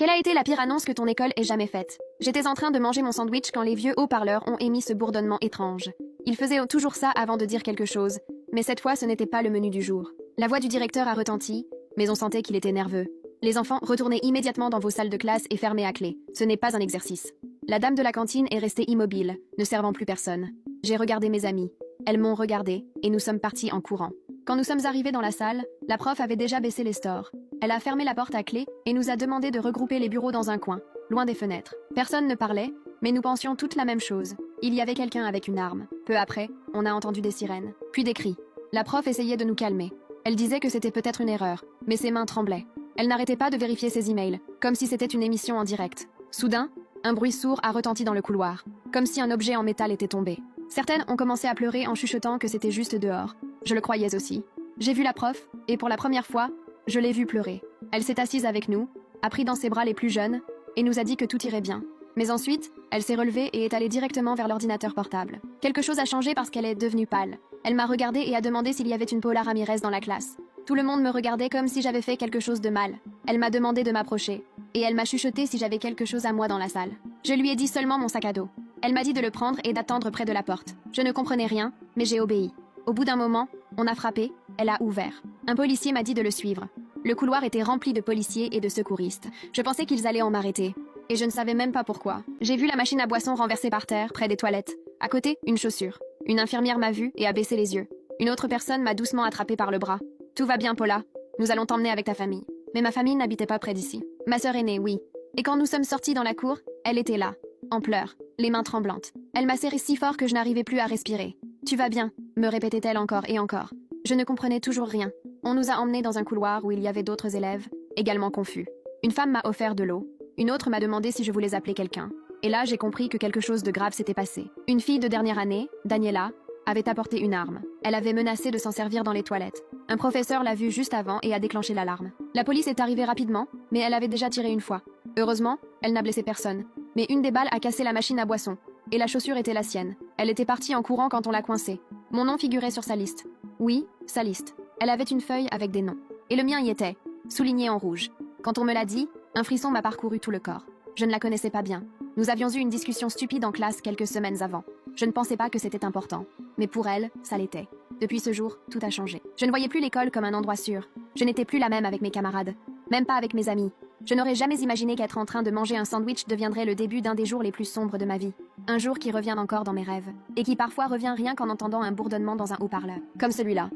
Quelle a été la pire annonce que ton école ait jamais faite? J'étais en train de manger mon sandwich quand les vieux haut-parleurs ont émis ce bourdonnement étrange. Ils faisaient toujours ça avant de dire quelque chose, mais cette fois ce n'était pas le menu du jour. La voix du directeur a retenti, mais on sentait qu'il était nerveux. Les enfants, retournez immédiatement dans vos salles de classe et fermez à clé. Ce n'est pas un exercice. La dame de la cantine est restée immobile, ne servant plus personne. J'ai regardé mes amis. Elles m'ont regardé, et nous sommes partis en courant. Quand nous sommes arrivés dans la salle, la prof avait déjà baissé les stores. Elle a fermé la porte à clé et nous a demandé de regrouper les bureaux dans un coin, loin des fenêtres. Personne ne parlait, mais nous pensions toutes la même chose. Il y avait quelqu'un avec une arme. Peu après, on a entendu des sirènes, puis des cris. La prof essayait de nous calmer. Elle disait que c'était peut-être une erreur, mais ses mains tremblaient. Elle n'arrêtait pas de vérifier ses emails, comme si c'était une émission en direct. Soudain, un bruit sourd a retenti dans le couloir, comme si un objet en métal était tombé. Certaines ont commencé à pleurer en chuchotant que c'était juste dehors. Je le croyais aussi. J'ai vu la prof, et pour la première fois, je l'ai vue pleurer. Elle s'est assise avec nous, a pris dans ses bras les plus jeunes, et nous a dit que tout irait bien. Mais ensuite, elle s'est relevée et est allée directement vers l'ordinateur portable. Quelque chose a changé parce qu'elle est devenue pâle. Elle m'a regardée et a demandé s'il y avait une Paula Ramirez dans la classe. Tout le monde me regardait comme si j'avais fait quelque chose de mal. Elle m'a demandé de m'approcher, et elle m'a chuchoté si j'avais quelque chose à moi dans la salle. Je lui ai dit seulement mon sac à dos. Elle m'a dit de le prendre et d'attendre près de la porte. Je ne comprenais rien, mais j'ai obéi. Au bout d'un moment, on a frappé, elle a ouvert. Un policier m'a dit de le suivre. Le couloir était rempli de policiers et de secouristes. Je pensais qu'ils allaient en m'arrêter. Et je ne savais même pas pourquoi. J'ai vu la machine à boisson renversée par terre, près des toilettes. À côté, une chaussure. Une infirmière m'a vue et a baissé les yeux. Une autre personne m'a doucement attrapée par le bras. Tout va bien, Paula. Nous allons t'emmener avec ta famille. Mais ma famille n'habitait pas près d'ici. Ma sœur aînée, oui. Et quand nous sommes sortis dans la cour, elle était là, en pleurs, les mains tremblantes. Elle m'a serré si fort que je n'arrivais plus à respirer. Tu vas bien, me répétait-elle encore et encore. Je ne comprenais toujours rien. On nous a emmenés dans un couloir où il y avait d'autres élèves, également confus. Une femme m'a offert de l'eau. Une autre m'a demandé si je voulais appeler quelqu'un. Et là, j'ai compris que quelque chose de grave s'était passé. Une fille de dernière année, Daniela, avait apporté une arme. Elle avait menacé de s'en servir dans les toilettes. Un professeur l'a vue juste avant et a déclenché l'alarme. La police est arrivée rapidement, mais elle avait déjà tiré une fois. Heureusement, elle n'a blessé personne. Mais une des balles a cassé la machine à boisson. Et la chaussure était la sienne. Elle était partie en courant quand on l'a coincée. Mon nom figurait sur sa liste. Oui, sa liste. Elle avait une feuille avec des noms. Et le mien y était, souligné en rouge. Quand on me l'a dit, un frisson m'a parcouru tout le corps. Je ne la connaissais pas bien. Nous avions eu une discussion stupide en classe quelques semaines avant. Je ne pensais pas que c'était important. Mais pour elle, ça l'était. Depuis ce jour, tout a changé. Je ne voyais plus l'école comme un endroit sûr. Je n'étais plus la même avec mes camarades. Même pas avec mes amis. Je n'aurais jamais imaginé qu'être en train de manger un sandwich deviendrait le début d'un des jours les plus sombres de ma vie. Un jour qui revient encore dans mes rêves. Et qui parfois revient rien qu'en entendant un bourdonnement dans un haut-parleur. Comme celui-là.